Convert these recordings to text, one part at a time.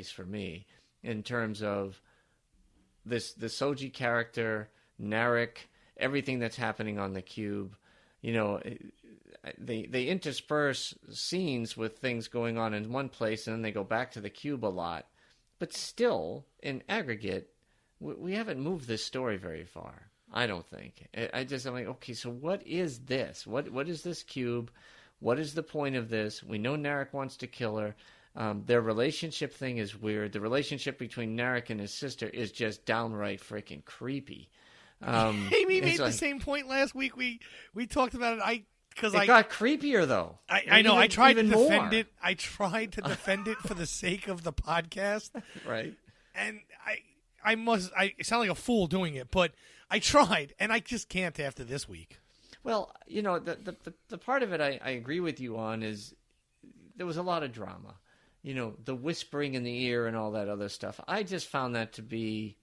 place for me in terms of the Soji character, Narek, everything that's happening on the cube. They intersperse scenes with things going on in one place, and then they go back to the cube a lot. But still, in aggregate, we haven't moved this story very far, I don't think. I'm like, okay, so what is this? What is this cube? What is the point of this? We know Narek wants to kill her. Their relationship thing is weird. The relationship between Narek and his sister is just downright freaking creepy. Amy made the same point last week. We talked about it. It got creepier though. I know. I tried to defend it. I tried to defend it for the sake of the podcast. Right. And I sound like a fool doing it, but I tried, and I just can't after this week. Well, the part of it I agree with you on is there was a lot of drama. The whispering in the ear and all that other stuff. I just found that to be,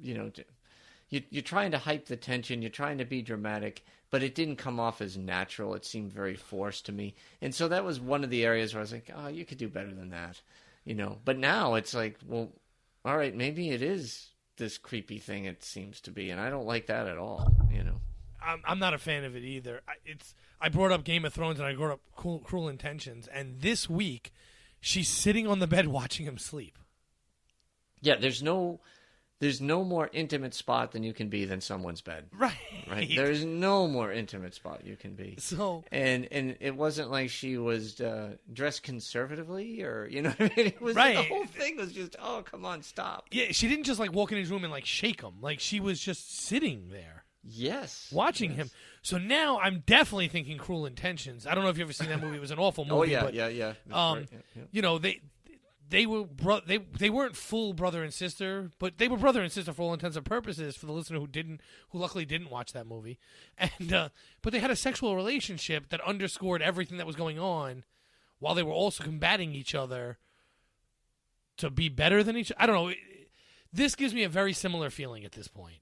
you're trying to hype the tension, you're trying to be dramatic, but it didn't come off as natural. It seemed very forced to me. And so that was one of the areas where I was like, oh, you could do better than that. But now it's like, well, all right, maybe it is this creepy thing it seems to be, and I don't like that at all, I'm not a fan of it either. I brought up Game of Thrones and I brought up Cruel Intentions, and this week she's sitting on the bed watching him sleep. Yeah, there's no more intimate spot than you can be than someone's bed. Right. There's no more intimate spot you can be. So and it wasn't like she was dressed conservatively or what I mean. It was right. The whole thing was just, oh, come on, stop. Yeah, she didn't just walk in his room and shake him. She was just sitting there. Yes. Watching him. So now I'm definitely thinking Cruel Intentions. I don't know if you've ever seen that movie. It was an awful movie. Oh yeah, but, yeah. Right. Yeah. They were they weren't full brother and sister, but they were brother and sister for all intents and purposes. For the listener who luckily didn't watch that movie, and but they had a sexual relationship that underscored everything that was going on, while they were also combating each other to be better than each. I don't know. This gives me a very similar feeling at this point.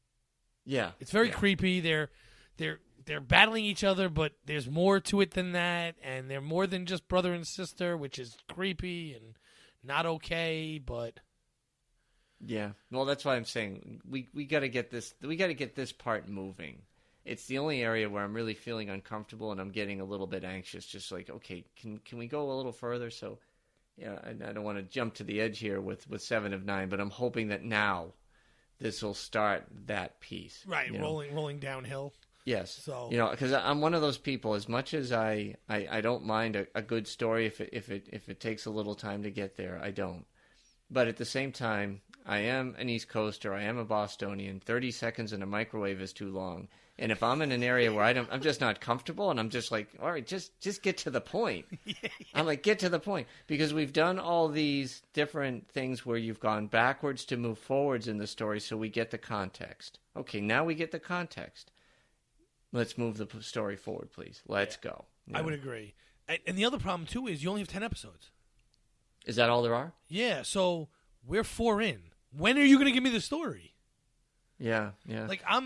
Yeah, it's very creepy. They're battling each other, but there's more to it than that, and they're more than just brother and sister, which is creepy and not okay. But yeah, well, that's why I'm saying we got to get this. We got to get this part moving. It's the only area where I'm really feeling uncomfortable and I'm getting a little bit anxious. Just like, okay, can we go a little further? So, yeah, I don't want to jump to the edge here with 7 of 9, but I'm hoping that now this will start that piece. Right, rolling downhill. Yes. So because I'm one of those people. As much as I don't mind a good story if it takes a little time to get there, I don't. But at the same time, I am an East Coaster. I am a Bostonian. 30 seconds in a microwave is too long. And if I'm in an area where I'm just not comfortable, and I'm just like, all right, just get to the point. Yeah. I'm like, get to the point, because we've done all these different things where you've gone backwards to move forwards in the story, so we get the context. Okay, now we get the context. Let's move the story forward, please. Let's go. I would agree. And the other problem too is you only have 10 episodes. Is that all there are? Yeah. So we're 4 in. When are you going to give me the story? Yeah. Like I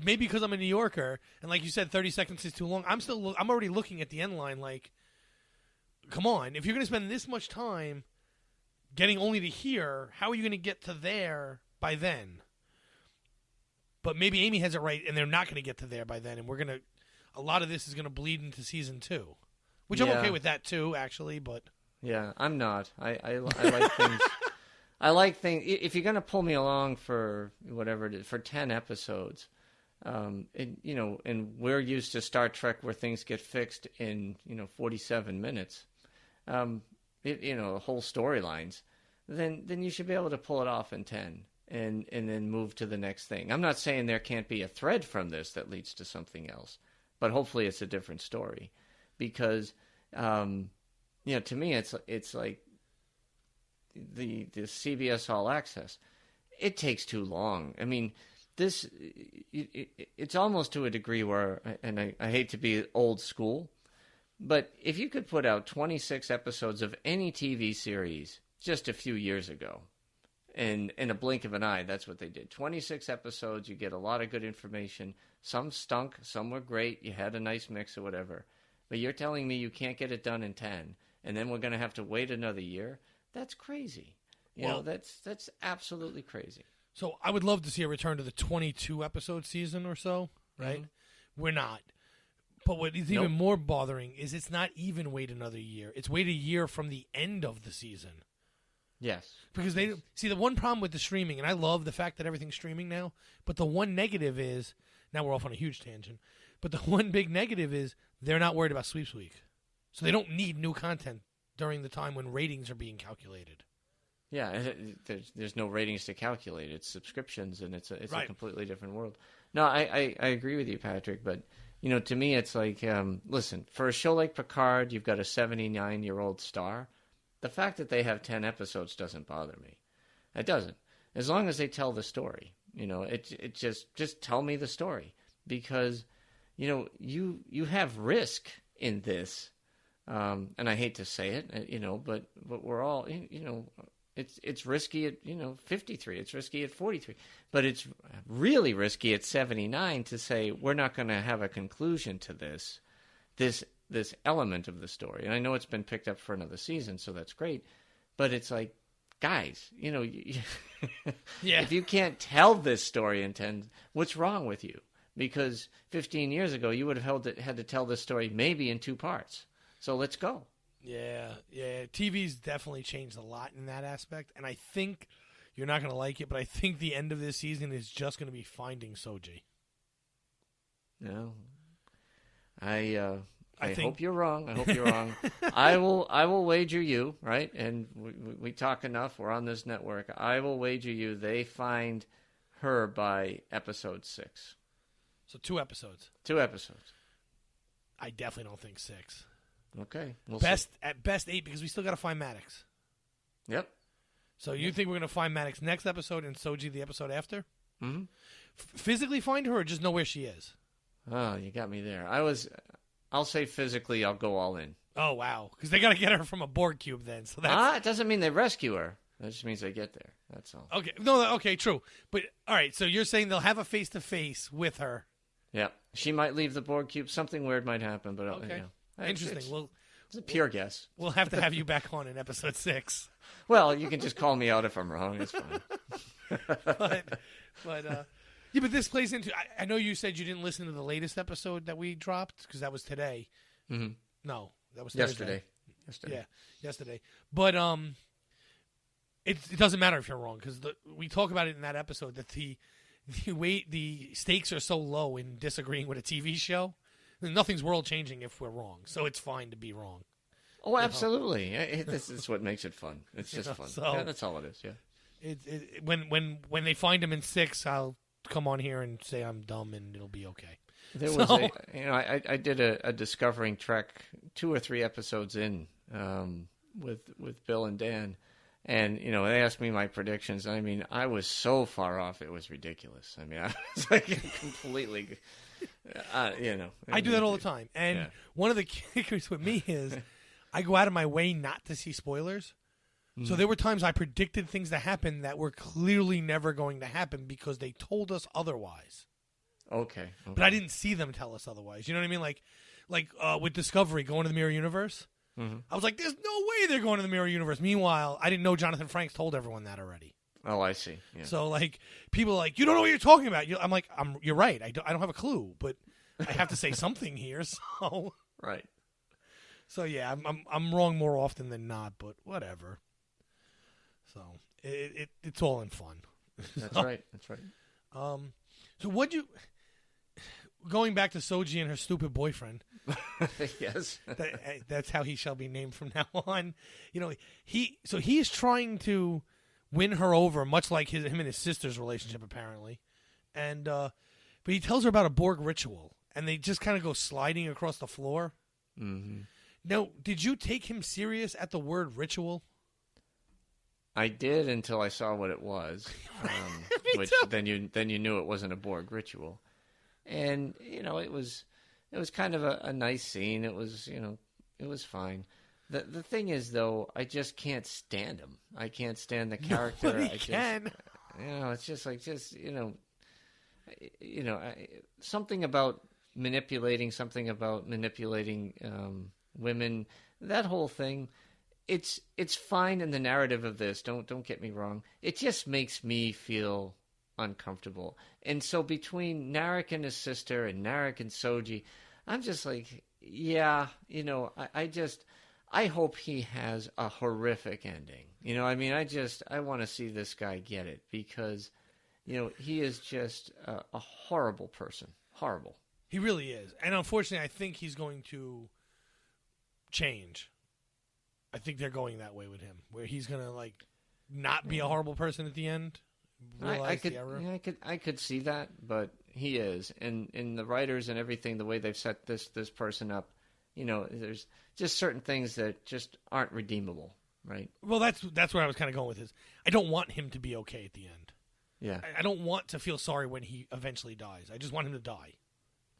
maybe because I'm a New Yorker, and like you said, 30 seconds is too long. I'm already looking at the end line. Like, come on, if you're going to spend this much time getting only to here, how are you going to get to there by then? But maybe Amy has it right, and they're not going to get to there by then, and a lot of this is going to bleed into season 2, which I'm okay with that too, actually. But yeah, I'm not. I like things. I like things. If you're going to pull me along for whatever it is, for 10 episodes, and we're used to Star Trek where things get fixed in 47 minutes, whole storylines, then you should be able to pull it off in 10 and then move to the next thing. I'm not saying there can't be a thread from this that leads to something else, but hopefully it's a different story, because to me it's like the CBS All Access, it takes too long. I mean, it's almost to a degree where, and I hate to be old school, but if you could put out 26 episodes of any TV series just a few years ago, and in a blink of an eye, that's what they did. 26 episodes, you get a lot of good information. Some stunk, some were great, you had a nice mix or whatever. But you're telling me you can't get it done in 10, and then we're going to have to wait another year? That's crazy. You know, that's absolutely crazy. So I would love to see a return to the 22 episode season or so, right? Mm-hmm. We're not. But what is even more bothering is it's not even wait another year. It's wait a year from the end of the season. Yes. Because they see the one problem with the streaming, and I love the fact that everything's streaming now, but the one negative is, now we're off on a huge tangent, but the one big negative is they're not worried about Sweeps Week. So they don't need new content during the time when ratings are being calculated. Yeah, there's no ratings to calculate. It's subscriptions, and it's a completely different world. No, I agree with you, Patrick, but you know, to me, it's like, listen, for a show like Picard, you've got a 79-year-old star. The fact that they have 10 episodes doesn't bother me. It doesn't. As long as they tell the story, you know, it just tell me the story, because, you know, you have risk in this, and I hate to say it, you know, but we're all, you know. It's risky at 53. It's risky at 43, but it's really risky at 79 to say we're not going to have a conclusion to this element of the story. And I know it's been picked up for another season, so that's great. But it's like, guys, you know, if you can't tell this story in 10, what's wrong with you? Because 15 years ago you would have had to tell this story maybe in 2 parts. So let's go. Yeah. TV's definitely changed a lot in that aspect, and I think you're not going to like it, but I think the end of this season is just going to be finding Soji. No, I hope you're wrong. I hope you're wrong. I will wager you, right? And we talk enough. We're on this network. I will wager you they find her by episode 6. So 2 episodes. 2 episodes. I definitely don't think 6. Okay. At best 8, because we still got to find Maddox. Yep. So you think we're going to find Maddox next episode and Soji the episode after? Mm-hmm. Physically find her or just know where she is? Oh, you got me there. I'll say physically I'll go all in. Oh, wow. Because they got to get her from a Borg cube then. So that's... it doesn't mean they rescue her. That just means they get there. That's all. Okay. No, okay, true. But, all right, so you're saying they'll have a face-to-face with her. Yeah. She might leave the Borg cube. Something weird might happen, but okay. You know. Interesting. It's a pure guess. We'll have to have you back on in episode 6. Well, you can just call me out if I'm wrong. It's fine. But this plays into. I know you said you didn't listen to the latest episode that we dropped because that was today. Mm-hmm. No, that was Thursday. Yesterday. Yeah, yesterday. But it doesn't matter if you're wrong because we talk about it in that episode that the stakes are so low in disagreeing with a TV show. Nothing's world changing if we're wrong, so it's fine to be wrong. Oh, absolutely! This is what makes it fun. It's just fun. So yeah, that's all it is. Yeah. When they find him in 6, I'll come on here and say I'm dumb, and it'll be okay. There was I did a Discovering Trek 2 or 3 episodes in with Bill and Dan, and you know they asked me my predictions. I mean, I was so far off; it was ridiculous. I mean, I was like completely. I do that all the time, and one of the kickers with me is I go out of my way not to see spoilers. So there were times I predicted things to happen that were clearly never going to happen because they told us otherwise. Okay. But I didn't see them tell us otherwise. You know what I mean? Like with Discovery going to the Mirror Universe, I was like, "There's no way they're going to the Mirror Universe." Meanwhile, I didn't know Jonathan Frakes told everyone that already. Oh, I see. Yeah. So, like, people are like, you don't know what you're talking about. I'm like, you're right. I don't have a clue, but I have to say something here. So, right. So yeah, I'm wrong more often than not, but whatever. So it's all in fun. That's right. That's right. So going back to Soji and her stupid boyfriend. Yes. That's how he shall be named from now on. You know, he's trying to win her over, much like him and his sister's relationship, apparently. And but he tells her about a Borg ritual, and they just kind of go sliding across the floor. Mm-hmm. Now, did you take him serious at the word ritual? I did until I saw what it was, which too. then you knew it wasn't a Borg ritual, and you know it was kind of a nice scene. It was it was fine. The thing is, though, I just can't stand him. I can't stand the character. Nobody can. It's just something about manipulating women. That whole thing, it's fine in the narrative of this. Don't get me wrong. It just makes me feel uncomfortable. And so between Narek and his sister and Narek and Soji, I'm just like, yeah, I hope he has a horrific ending. I want to see this guy get it because, he is just a horrible person. Horrible. He really is. And unfortunately, I think he's going to change. I think they're going that way with him, where he's going to, not be a horrible person at the end. I could see that, but he is. And in the writers and everything, the way they've set this person up, there's just certain things that just aren't redeemable, right? Well, that's where I was kind of going with this. I don't want him to be okay at the end. Yeah. I don't want to feel sorry when he eventually dies. I just want him to die.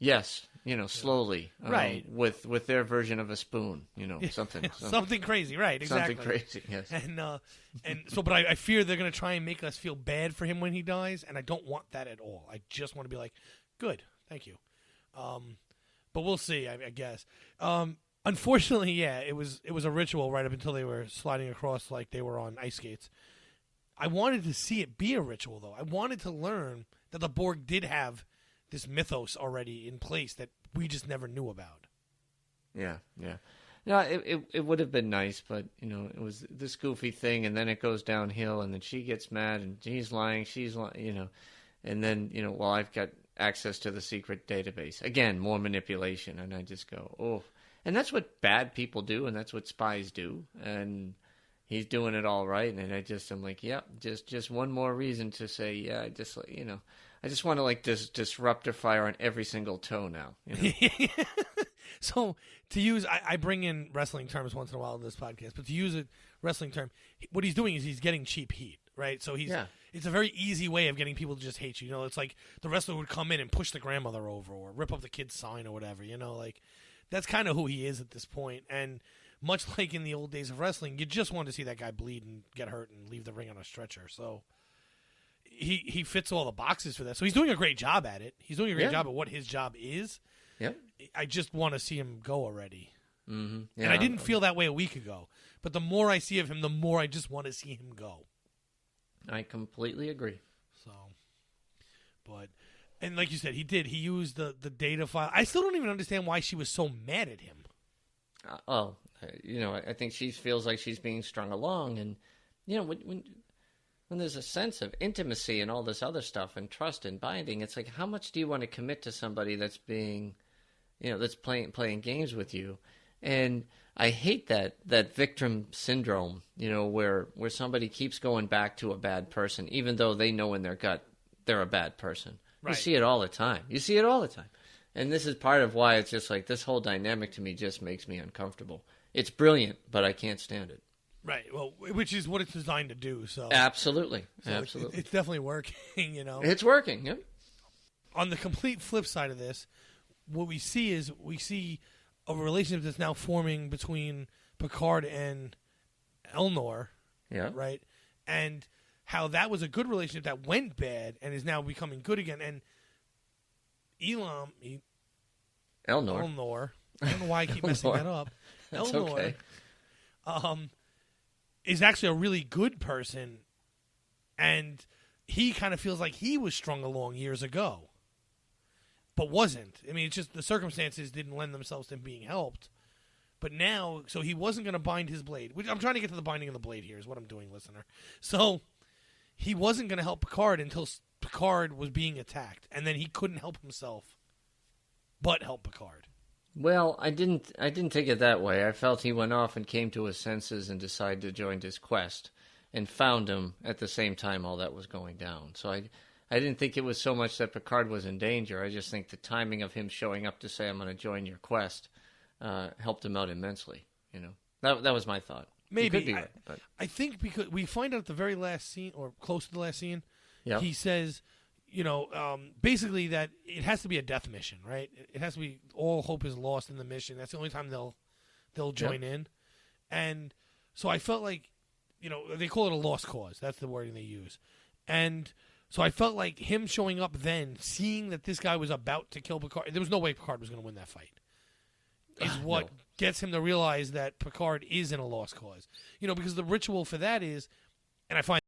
Yes, slowly, right? With their version of a spoon, something crazy, right? Exactly, something crazy, yes. And so, but I fear they're going to try and make us feel bad for him when he dies, and I don't want that at all. I just want to be like, good, thank you. But we'll see, I guess. Unfortunately, yeah, it was a ritual right up until they were sliding across like they were on ice skates. I wanted to see it be a ritual, though. I wanted to learn that the Borg did have this mythos already in place that we just never knew about. Yeah. No, it would have been nice, but, it was this goofy thing, and then it goes downhill, and then she gets mad, and she's lying, and then, well, I've got access to the secret database. Again, more manipulation, and I just go, oh. And that's what bad people do, and that's what spies do, and he's doing it all right, and I'm like, yep, just one more reason to say, yeah, I just want to disruptor fire on every single toe now. So to use, I bring in wrestling terms once in a while in this podcast, but to use a wrestling term, what he's doing is he's getting cheap heat, right? So it's a very easy way of getting people to just hate you. It's like the wrestler would come in and push the grandmother over or rip up the kid's sign or whatever. That's kind of who he is at this point. And much like in the old days of wrestling, you just want to see that guy bleed and get hurt and leave the ring on a stretcher. So he fits all the boxes for that. So he's doing a great job at it. He's doing a great job at what his job is. Yep. I just want to see him go already. Mm-hmm. Yeah, and I didn't feel that way a week ago. But the more I see of him, the more I just want to see him go. I completely agree. So, and like you said, he did. He used the data file. I still don't even understand why she was so mad at him. I think she feels like she's being strung along. And, when there's a sense of intimacy and all this other stuff and trust and binding, it's like, how much do you want to commit to somebody that's being, that's playing games with you? And I hate that victim syndrome, where somebody keeps going back to a bad person, even though they know in their gut they're a bad person. Right. You see it all the time. And this is part of why it's just like this whole dynamic to me just makes me uncomfortable. It's brilliant, but I can't stand it. Right. Well, which is what it's designed to do. So absolutely. It's definitely working. It's working. Yeah. On the complete flip side of this, what we see is a relationship that's now forming between Picard and Elnor. Yeah. Right. And how that was a good relationship that went bad and is now becoming good again. And Elnor. I don't know why I keep messing that up. That's Elnor. Okay. Is actually a really good person, and he kind of feels like he was strung along years ago, but wasn't. I mean, it's just the circumstances didn't lend themselves to him being helped. But now, so he wasn't going to bind his blade. Which I'm trying to get to the binding of the blade here is what I'm doing, listener. So he wasn't going to help Picard until Picard was being attacked, and then he couldn't help himself but help Picard. Well, I didn't take it that way. I felt he went off and came to his senses and decided to join his quest and found him at the same time all that was going down. So I didn't think it was so much that Picard was in danger. I just think the timing of him showing up to say, I'm going to join your quest, helped him out immensely. That was my thought. Maybe. Could be right, but I think because we find out at the very last scene, or close to the last scene, yep. He says, basically that it has to be a death mission, right? It has to be all hope is lost in the mission. That's the only time they'll join in. And so I felt like, they call it a lost cause. That's the wording they use. And so I felt like him showing up then, seeing that this guy was about to kill Picard. There was no way Picard was going to win that fight. is what No. gets him to realize that Picard is in a lost cause. Because the ritual for that is, and I find